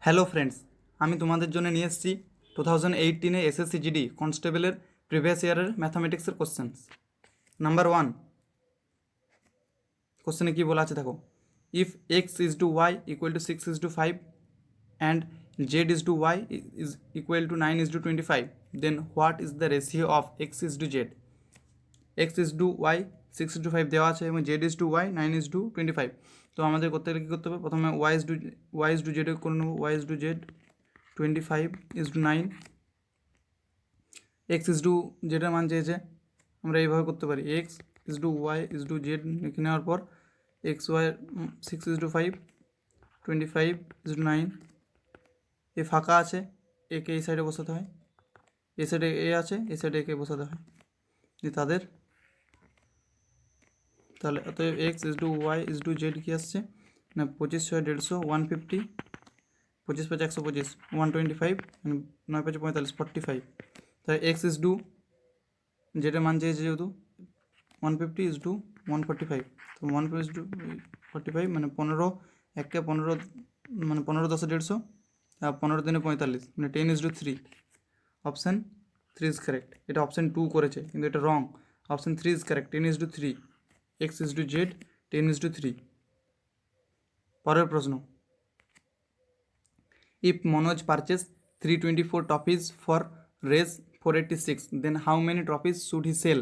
Hello friends, আমি তোমাদের জন্য নিয়ে এসেছি 2018 এসএসসি জিডি কনস্টেবলের প্রিভিয়াস ইয়ারের ম্যাথামেটিক্সের কোশ্চেন্স। নাম্বার 1 কোশ্চেনে কী বলা আছে দেখো। If x is to y equal to 6:5 and z is to Y is equal to 9:25, then what is the ratio of x is to z. X is to y 6:5 দেওয়া আছে এবং Z is to Y 9:25। তো আমাদের করতে গেলে কী করতে হবে, প্রথমে ওয়াই ইজ টু জেড করে নেবো। Y is to Z 25:9, X is to জেডের মান চেয়েছে, আমরা এইভাবে করতে পারি। X is to Y is to Z লিখে নেওয়ার পর এক্স ওয়াই 6:5, 25:9, এ ফাঁকা আছে, একে এই সাইডে বসাতে হয়, এই সাইডে এ আছে, এই সাইডে একে বসাতে হয়, যে তাদের তাহলে অতএব X is to Y is to Z কী আসছে না 25/6 150, 25/5 125, 9/5 45 45। তাহলে এক্স ইজ টু জেডের মান চেয়েছে যেহেতু 150 ইজ টু 145, তো 150 ইজ টু 45 মানে 15 একে 15 মানে 15 10 150 আর 15 দিনে 45 মানে 10 is to 3। Option 3 is correct. এটা অপশান 2 করেছে কিন্তু এটা wrong. Option 3 is correct, 10 is to 3, X is to Z 10 is to 3। পরের প্রশ্ন, if Manoj purchased 324 trophies for raise 486, then how many trophies should he sell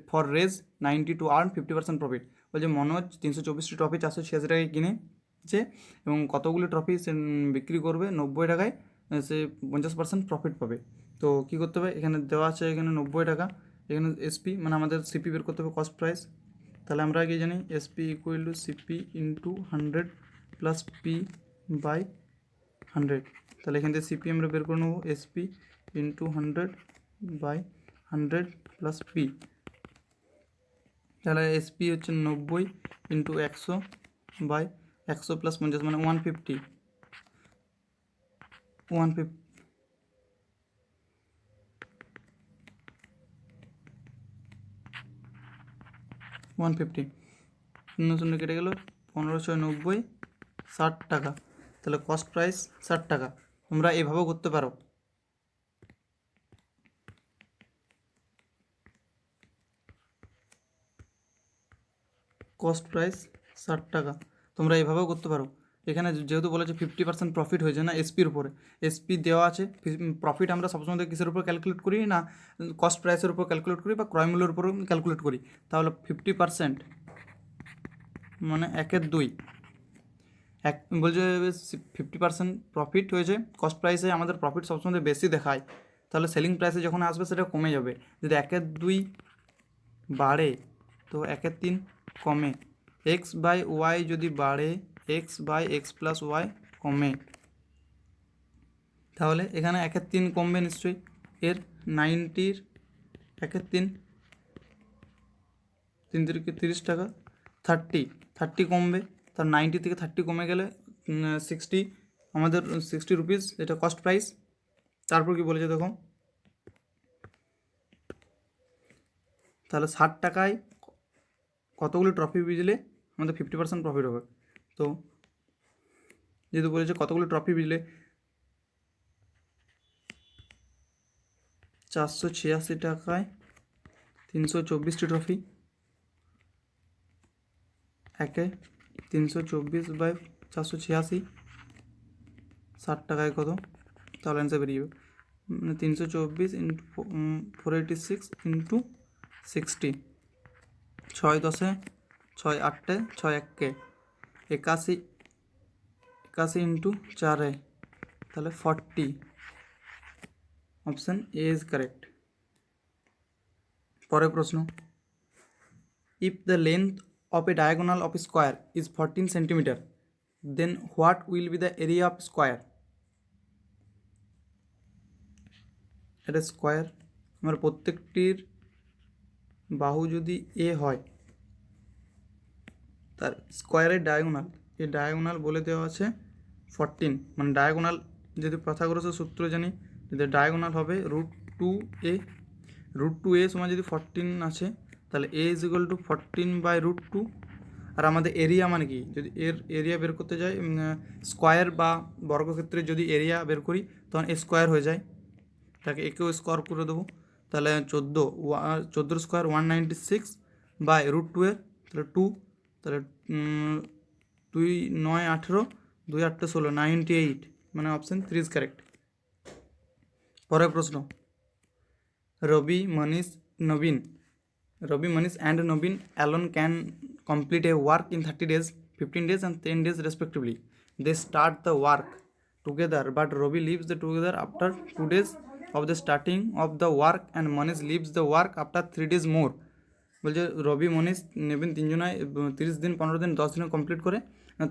for raise 90 to earn 50% profit? বলছে Manoj 324টি trophy 486 টাকায় কিনেছে এবং কতগুলো trophy সে বিক্রি করবে 90 টাকায়, সে 50% প্রফিট পাবে। তো কী করতে হবে, এখানে দেওয়া আছে এখানে 90 টাকা, এখানে এসপি মানে আমাদের সিপি বের করতে হবে, কস্ট প্রাইস। তাহলে আমরা আগে জানি SP equal to CP into 100 plus P by 100। তাহলে এখান থেকে সিপি আমরা বের করে নেবো, SP into 100 by 100 plus P. তাহলে এসপি হচ্ছে 90 ইন্টু 100 বাই 100 প্লাস 50 মানে 150, 150 শূন্য শূন্য কেটে গেল, 1590 60 টাকা। তাহলে কস্ট প্রাইস 60 টাকা। তোমরা এভাবেও করতে পারো। কস্ট প্রাইস 60 টাকা তোমরা এভাবেও করতে পারো। এখানে যেহেতু বলেছে 50% প্রফিট হয়েছে না এসপির উপরে, এসপি দেওয়া আছে, প্রফিট আমরা সবসময় কিসের উপর ক্যালকুলেট করি না কস্ট প্রাইসের উপর ক্যালকুলেট করি বা ক্রয় মূল্যের উপর ক্যালকুলেট করি। তাহলে 50% মানে 1/2, বলছে 50% প্রফিট হয়েছে, কস্ট প্রাইসে আমাদের প্রফিট সবসময় বেশি দেখায়, তাহলে সেলিং প্রাইসে যখন আসবে সেটা কমে যাবে। যদি 1/2 বাড়ে তো 1/3 কমে, এক্স বাই ওয়াই যদি বাড়ে x by x plus y কমে, তাহলে এখানে 1/3 কমবে নিশ্চয়ই। এর 90-র 1/3 3 থেকে 30 টাকা, 30 কমবে, তার 90 থেকে 30 কমে গেলে 60, আমাদের 60 রুপিস এটা কস্ট প্রাইস। তারপর কি বলেছে দেখো, তাহলে 60 টাকায় কতগুলো ট্রফি বিজলে আমাদের 50% প্রফিট হবে। তো যেহেতু বলেছে কতগুলো ট্রফি বিজলে 486 টাকায় 324টি ট্রফি, একে 324 বাই 486, 60 টাকায় কত, তাহলে অ্যান্সার বেরিয়ে যাবে 324 ইন্টু 486 ইন্টু 60, 6 10 6 8 6 1 81 81 ইন্টু 4, তাহলে 40। Option A is correct. পরের প্রশ্ন, if the length of a diagonal of square is 14 centimetre, then what will be the area of square. এটা স্কোয়ার, আমার প্রত্যেকটির বাহু যদি এ হয় তার স্কোয়ারের ডায়াগোনাল, এই ডায়াগোনাল বলে দেওয়া আছে 14, মানে ডায়াগোনাল যদি প্রথাগ্রস্ত সূত্র জানি, যদি ডায়াগোনাল হবে √2a, √2a সময় যদি 14 আছে তাহলে a ইজ ইকুয়াল টু 14/√2, আর আমাদের এরিয়া মানে কি, যদি এরিয়া বের করতে যাই স্কোয়ার বা বর্গক্ষেত্রে যদি এরিয়া বের করি তখন স্কোয়ার হয়ে যায়, তাকে একেও স্কোয়ার করে দেবো, তাহলে 14 স্কোয়ার 196 বাই √2 তাহলে 2, তাহলে 2 9 18 2 8 16 98, মানে অপশান 3 ইজ কারেক্ট। পরের প্রশ্ন, Rabi Manish and Nabin alone can complete a work in 30 days, 15 days and 10 days respectively. They start the work together, but Robbie leaves the together after 2 days of the starting of the work and Manish leaves the work after 3 days more. বলছে রবি মনীষ নবীন তিনজনায় 30 দিন 15 দিন 10 দিনে complete করে,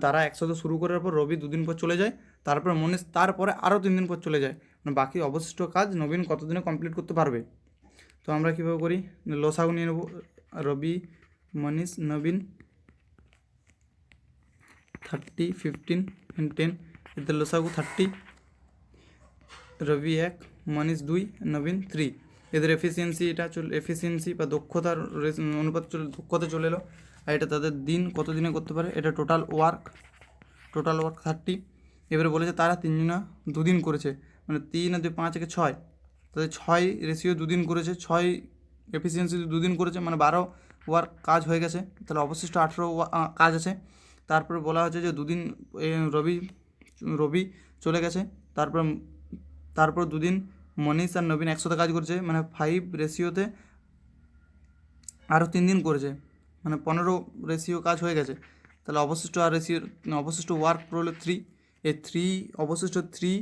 তারা একসাথে শুরু করার পর রবি 2 দিন পর চলে যায়, তারপর মনীষ তারপরে আরও 3 দিন পর চলে যায়, মানে বাকি অবশিষ্ট কাজ নবীন কত দিনে কমপ্লিট করতে পারবে। তো আমরা কীভাবে করি, লসাগু নিয়ে নেব, রবি মনীষ নবীন 30 15 and 10, এদের লসাগু 30, রবি 1 মনীষ 2 নবীন 3, এদের এফিসিয়েন্সি বা দক্ষতার অনুপাত দক্ষতা চলে এলো। আর এটা তাদের দিন কত দিনে করতে পারে, এটা টোটাল ওয়ার্ক 30। এবারে বলেছে তারা তিনজনা 2 দিন করেছে, মানে 3 আর 2 5 থেকে 6, তাদের 6 রেশিও 2 দিন করেছে, 6 এফিসিয়েন্সি 2 দিন করেছে, মানে 12 ওয়ার্ক কাজ হয়ে গেছে, তাহলে অবশিষ্ট 18 কাজ আছে। তারপরে বলা হচ্ছে যে 2 দিন রবি চলে গেছে, তারপর 2 দিন মনীষ আর নবীন একসাথে কাজ করছে, মানে 5 রেশিওতে আরও 3 দিন করেছে, মানে 15 রেশিও কাজ হয়ে গেছে, তাহলে অবশিষ্ট ওয়ার্ক রইল 3। এই 3 অবশিষ্ট 3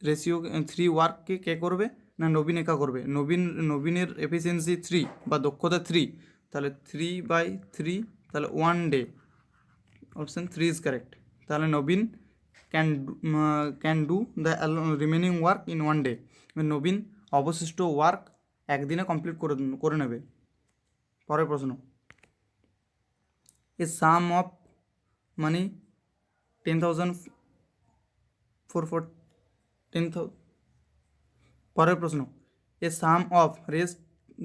রেশিও 3 ওয়ার্ককে কে করবে না নবীন একা করবে, নবীনের এফিসিয়েন্সি 3 বা দক্ষতা 3, তাহলে 3/3, তাহলে 1 ডে, অপশান 3 ইজ কারেক্ট। তাহলে Nabin can do the remaining work in 1 day, Nabin অবশিষ্ট ওয়ার্ক একদিনে কমপ্লিট করে নেবে। পরের প্রশ্ন, এ সাম অফ মানি 10,000 10,000। পরের প্রশ্ন, a sum of Rs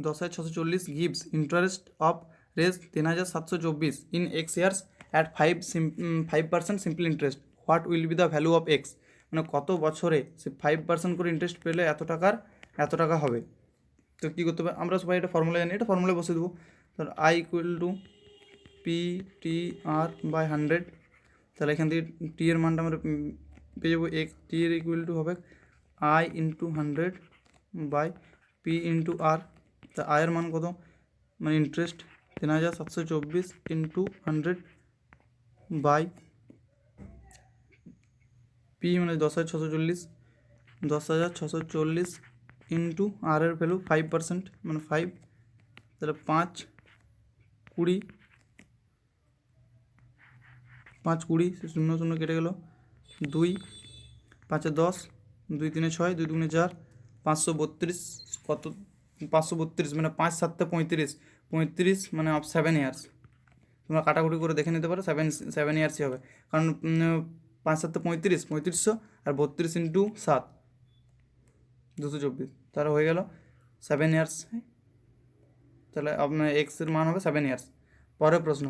10,640 gives interest of Rs 3,724 in X years at 5% simple interest, what will be the value of X, মানে কত বছরে সে 5% করে ইন্টারেস্ট পেলে এত টাকা হবে। তো কী করতে হবে, আমরা সবাই এটা ফর্মুলা জানি, এটা ফর্মুলা বসে দেবো, তাহলে আই ইকুয়াল টু PTR/100, তাহলে এখান থেকে টি এর মানটা আমরা পেয়ে যাবো, টি এর ইকুয়াল টু হবে I ইন্টু 100/P ইন্টু আর, তা আয়ের মান কত, মানে ইন্টারেস্ট 3,724 ইন্টু 100/P মানে 10,640 ইন্টু আর এর ভ্যালু 5%, মানে 5, তাহলে 5 20 শূন্য শূন্য কেটে গেল, 2 5 10, 2 3 6, 2 2 4, 532, কত 532, মানে 5 7 35, মানে 7 ইয়ার্স। তোমরা কাটাকুটি করে দেখে নিতে পারো, 7 ইয়ার্সই হবে, কারণ 5 7 35, 3500 আর 32 ইন্টু 7 224, তাহলে হয়ে গেল 7 ইয়ার্স, তাহলে আপনার এক্সের মান হবে 7 ইয়ার্স। পরের প্রশ্ন,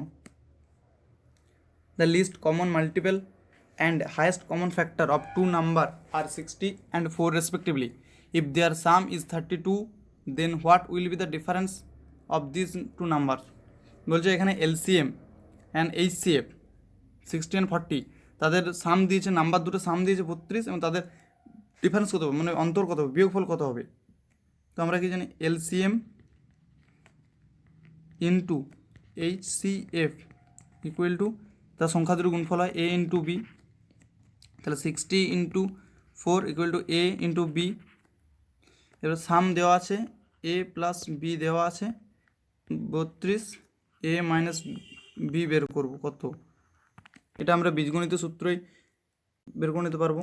the least common multiple and highest common factor of two number are 60 and 4 respectively. If their sum is 32, then what will be the difference of these two numbers? বলছে এখানে LCM and HCF 60 and 40, তাদের সাম দিয়েছে, number দুটো সাম দিয়েছে 32, এবং তাদের difference কত হবে, মানে অন্তর কত হবে, বিয়োগফল কত হবে। তো আমরা কি জানি, LCM into HCF equal to তার সংখ্যা দুটো গুণফল হয় A ইন্টু B, তাহলে 60 into 4 equal to A into B। এবার সাম দেওয়া আছে A প্লাস B দেওয়া আছে 32, A মাইনাস B বের করব কত, এটা আমরা বীজগণিত সূত্রই বের করে নিতে পারবো।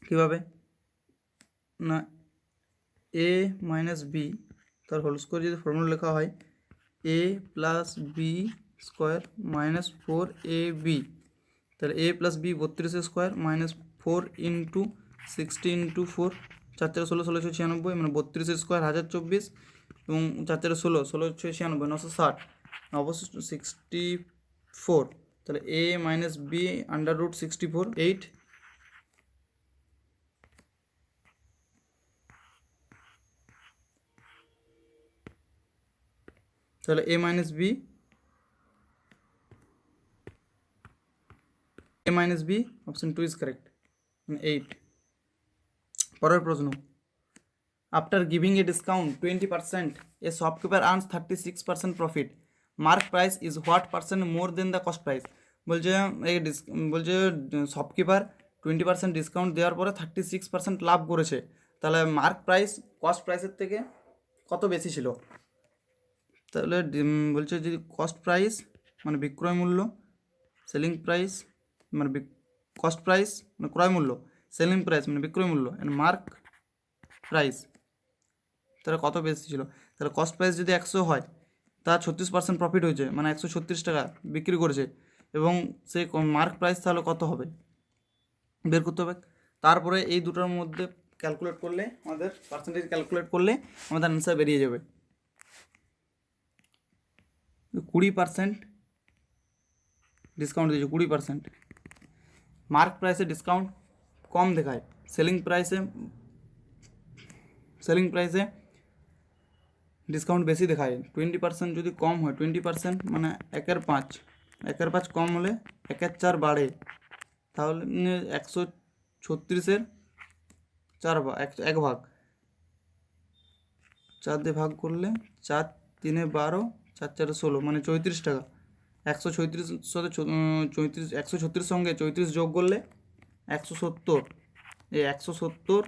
কীভাবে না, A মাইনাস B তার হোল স্কোয়ার যদি ফর্মুলা লেখা হয় A plus B square minus 4AB, তাহলে A plus B 32 square minus 4 into 60 into 4, 4 4 16 16 96, মানে 32 স্কোয়ার 1024 এবং 4 4 16, 16 96, 960, অবশিষ্ট 64। তাহলে a minus B under root 64, 8। তাহলে a minus B option 2 is correct, 8। পরের প্রশ্ন, after giving a discount 20%, a shopkeeper earns 36% profit. Mark price is what percent more than the cost price. বলছে এই বলছে শপকিপার 20% ডিসকাউন্ট দেওয়ার পরে 36% লাভ করেছে, তাহলে মার্ক প্রাইস কস্ট প্রাইসের থেকে কত বেশি ছিল? তাহলে বলছে যদি কস্ট প্রাইস মানে বিক্রয় মূল্য, সেলিং প্রাইস মানে কস্ট প্রাইস মানে ক্রয় মূল্য, সেলিং প্রাইস মানে বিক্রয় মূল্য, অ্যান্ড মার্ক প্রাইস, তাহলে কত বেশি ছিল? তাহলে কস্ট প্রাইস যদি 100 হয়, তার 36% প্রফিট হয়েছে, মানে 136 টাকা বিক্রি করেছে, এবং সেই মার্ক প্রাইস তাহলে কত হবে বের করতে হবে। তারপরে এই দুটোর মধ্যে ক্যালকুলেট করলে, আমাদের পার্সেন্টেজ ক্যালকুলেট করলে আমাদের অ্যান্সার বেরিয়ে যাবে। 20% ডিসকাউন্ট দিয়েছে, 20%। মার্ক প্রাইসে ডিসকাউন্ট কম দেখায়, সেলিং প্রাইসে ডিসকাউন্ট বেশি দেখায়। 20% যদি কম হয়, 20% মানে 1/5, 1/5 কম হলে 1/4 বাড়ে, তাহলে 136-এর 1 ভাগ, 4 দিয়ে ভাগ করলে 4 3 12, 4 4 16, মানে 34 টাকা। 136 সাথে 34, 136 সঙ্গে 34 যোগ করলে 170, এই 170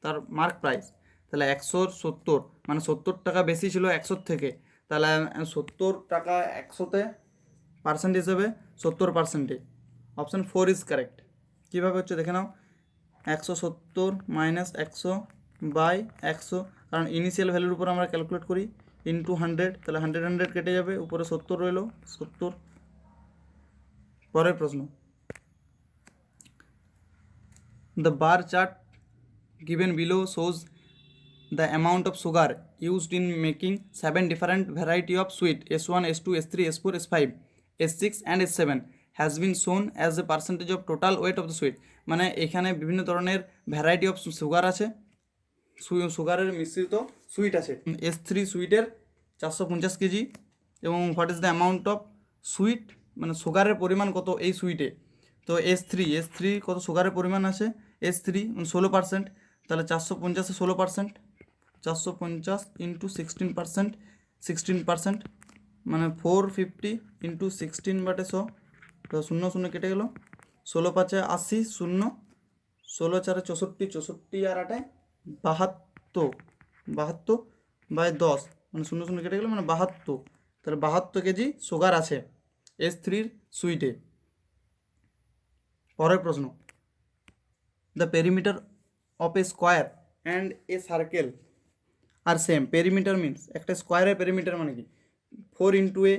তার মার্ক প্রাইস। তাহলে 170 মানে 70 টাকা বেশি ছিল 100 থেকে, তাহলে 70 টাকা 100-তে পার্সেন্ট হিসেবে 70%। Option 4 is correct. কীভাবে হচ্ছে দেখে নাও, 170 মাইনাস 100 বাই 100, কারণ ইনিশিয়াল ভ্যালুর উপর আমরা ক্যালকুলেট করি, ইন্টু 100, তাহলে 100 100 কেটে যাবে, উপরে 70 রইল, 70। পরের প্রশ্ন, the bar chart given below shows the amount of sugar used in making 7 different variety of sweet S1, S2, S3, S4, S5, S6 and S7 has been shown as a percentage of total weight of the sweet। মানে এখানে বিভিন্ন ধরনের variety of sugar আছে, সুগারের মিশ্রিত sweet আছে। S3 সুইটের 450 KG, এবং what is the amount of sweet, মানে সুগারের পরিমাণ কত এই সুইটে। তো S3 কত সুগারের পরিমাণ আছে, S3 16%, তাহলে 450-এ 16%, 450 ইন্টু 16%, মানে 450 ইন্টু 16/100, তো 0 0 কেটে গেল, 16 5 80, 0, 16 4 64, 64 আর 8 72, 72 বাই 10, মানে 0 0 কেটে গেল, মানে 72। তাহলে 72 কেজি সুগার আছে S3-র সুইটে। পরের প্রশ্ন, the perimeter of a square and a circle are same. Perimeter means, একটা স্কোয়ারের পেরিমিটার মানে কি, 4 ইন্টু এ,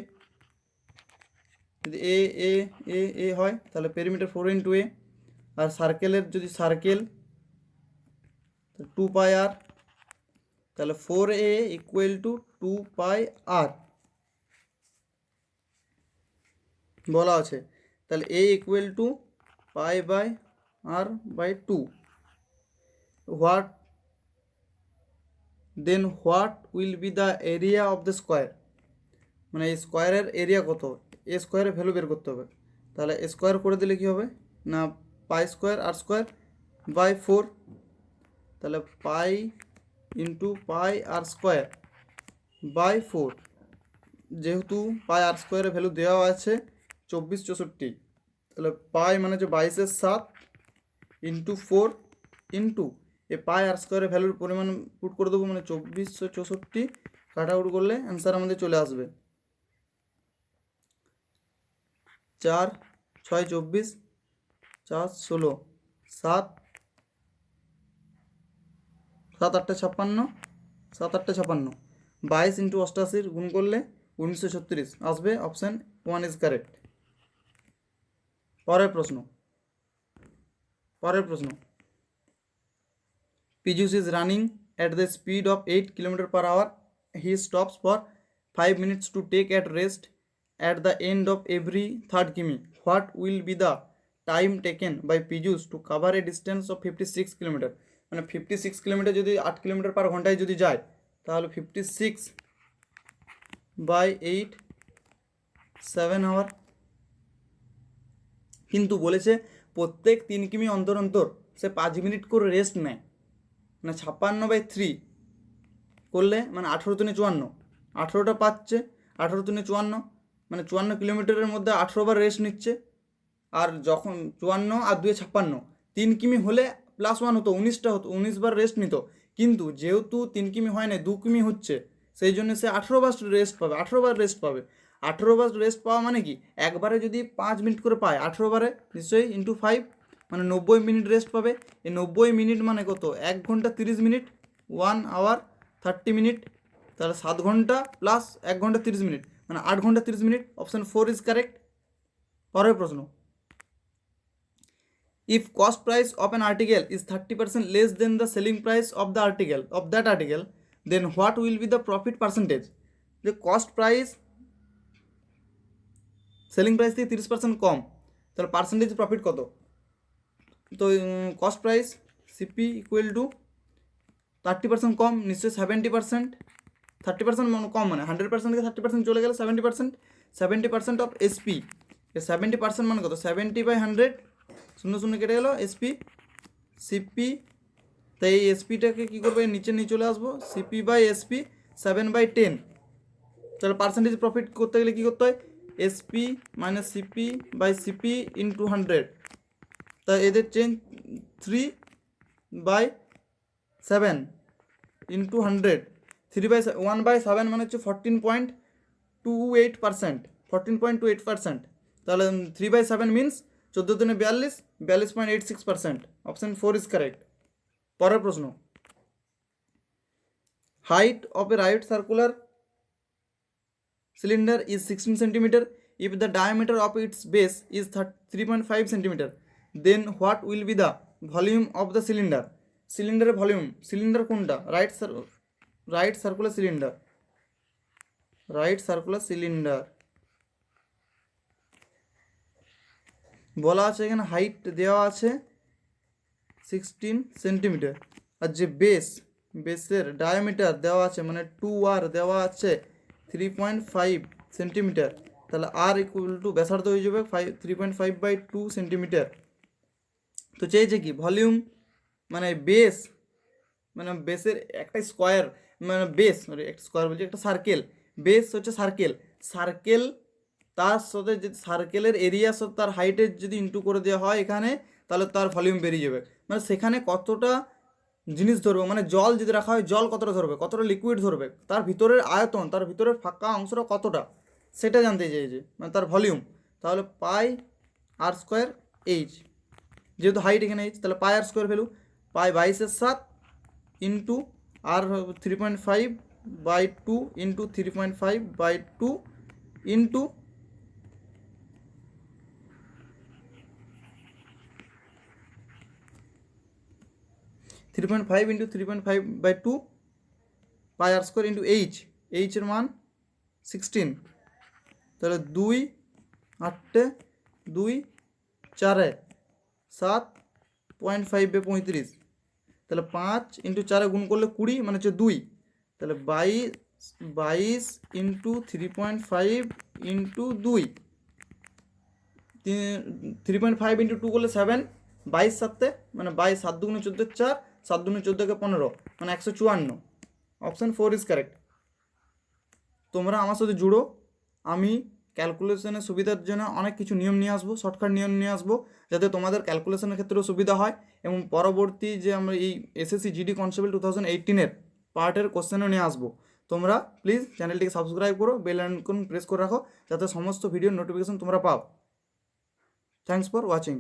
যদি এ এ এ এ হয় তাহলে পেরিমিটার 4 ইন্টু এ, আর সার্কেলের যদি সার্কেল 2πr, তাহলে 4a ইকুয়াল টু 2πr বলা আছে। তাহলে a equal to π/r/2। What will be the area of the square, মানে এই স্কোয়ারের এরিয়া কত, এ স্কোয়ারের ভ্যালু বের করতে হবে। তাহলে স্কোয়ার করে দিলে কী হবে না, π² তাহলে পাই ইন্টু πr²/4, যেহেতু πr² ভ্যালু দেওয়া আছে 24 64, তাহলে পাই মানে হচ্ছে 22/7 ইন্টু 4 ইন্টু এ πr² ভ্যালুর পরিমাণ পুট করে দেবো, মানে 2464 কাটাকুট করলে অ্যান্সার আমাদের চলে আসবে 4 6 24, 4 16, 7 7 8 56, 7 8 56, 22 ইন্টু 88 গুণ করলে 1936 আসবে। Option 1 is correct. পরের প্রশ্ন, Piyush is running at the speed of 8 km/h he stops for 5 minutes to take a rest at the end of every third কিমি. What will be the time taken by Piyush to cover a distance of 56 kilometre? মানে 56 kilometre যদি 8 kilometre পার ঘন্টায় যদি যায় তাহলে 56/8 7 hour. কিন্তু বলেছে প্রত্যেক 3 কিমি অন্তর অন্তর সে 5 মিনিট করে রেস্ট নেয়, মানে 56/3 করলে মানে 18 × 54, 18টা পাচ্ছে, 18 × 54 মানে 54 কিলোমিটারের মধ্যে 18 বার রেস্ট নিচ্ছে। আর যখন 54 আর 2 56, 3 কিমি হলে +1 হতো, 19টা হতো, 19 বার রেস্ট নিত। কিন্তু যেহেতু 3 কিমি হয় না, 2 কিমি হচ্ছে, সেই জন্য সে 18 বার রেস্ট পাবে, 18 বার রেস্ট পাবে। 18 বার রেস্ট পাওয়া মানে কি, একবারে যদি 5 মিনিট করে পায় 18 বারে নিশ্চয়ই × 5 মানে 90 মিনিট রেস্ট পাবে। এই 90 মিনিট মানে কত, 1 ঘন্টা 30 মিনিট, 1 আওয়ার 30 মিনিট, তাহলে 7 ঘন্টা প্লাস 1 ঘন্টা 30 মিনিট মানে 8 ঘন্টা 30 মিনিট। Option 4 is correct. পরের প্রশ্ন, if cost price of an article is 30% less than the selling price of the article of that article, then what will be the profit percentage? The cost price selling price থেকে 30% কম, তাহলে percentage profit কত? তো cost price CP equal to 30% কম, নিশ্চয়ই 70%। 30% কম মানে 100% থেকে 30% চলে গেলে 70%, 70% of SP. 70% মানে কত, 70/100, 0 কেটে গেল এসপি, সিপি। তাই এই এসপিটাকে কী করবে, নিচে নিয়ে চলে আসবো, সিপি/এসপি 7/10। তাহলে পার্সেন্টেজ প্রফিট করতে গেলে কী করতে হয়, এসপি মাইনাস সিপি/সিপি ইন্টু 100। তা এদের চেঞ্জ 3/7 ইন্টু 100, 1/7 মানে হচ্ছে 14.28%, 14.28%। তাহলে 3/7 মিনস 14 × 42, 42.86%। Option 4 is correct. পরের প্রশ্ন, height of A right circular cylinder is 16 centimeter. If the diameter of its base is 3.5 centimeter, then what will be the volume of the cylinder? Cylinder volume, cylinder কোনটা, right circular cylinder বলা আছে এখানে height দেওয়া আছে 16 centimetre, আর যে বেসের diameter দেওয়া আছে মানে 2r দেওয়া আছে 3.5 সেন্টিমিটার। তাহলে আর ইকুয়াল টু ব্যাসার্ধ হয়ে যাবে 3.5/2 সেন্টিমিটার। তো চেয়েছে কি ভলিউম, মানে বেস, মানে বেসের একটা স্কোয়ার, মানে বেস একটা স্কোয়ার বলছি, একটা সার্কেল, বেস হচ্ছে সার্কেল তার সাথে যে সার্কেলের এরিয়ার সাথে তার হাইটের যদি ইন্টু করে দেওয়া হয় এখানে, তাহলে তার ভলিউম বেরিয়ে যাবে। মানে সেখানে কতটা জিনিস ধরবে, মানে জল যদি রাখা হয় জল কতটা ধরবে, কতটা লিকুইড ধরবে, তার ভিতরের আয়তন, তার ভিতরের ফাঁকা অংশটা কতটা, সেটা জানতে চাইছে, মানে তার ভলিউম। তাহলে πr²h, যেহেতু হাইট এখানে h, তাহলে πr² ভ্যালু π22/7 ইন্টু আর 3.5/2 into 3.5/2 into 3.5 into 3.5/2 πr² into h এর মান 16। তাহলে 2 8 2 4 7.5/35, তাহলে 5 ইন্টু 4 গুণ করলে 20 মানে হচ্ছে 2, তাহলে 22 ইন্টু 3.5 ইন্টু 2, 3.5 ইন্টু 2 করলে 7, 22 7 মানে 22, 7 2 14 4, 7 2 14 15 মানে 154। Option 4 is correct. তোমরা আমার সাথে জুড়ো, আমি ক্যালকুলেশনের সুবিধার জন্য অনেক কিছু নিয়ম নিয়ে আসবো, শর্টকাট নিয়ম নিয়ে আসবো, যাতে তোমাদের ক্যালকুলেশনের ক্ষেত্রেও সুবিধা হয়। এবং পরবর্তী যে আমরা এই এসএসসি জিডি কনস্টেবল 2018 পার্টের কোশ্চেনও নিয়ে আসবো। তোমরা প্লিজ চ্যানেলটিকে সাবস্ক্রাইব করো, বেল আইকন প্রেস করে রাখো, যাতে সমস্ত ভিডিওর নোটিফিকেশন তোমরা পাও। Thanks for watching.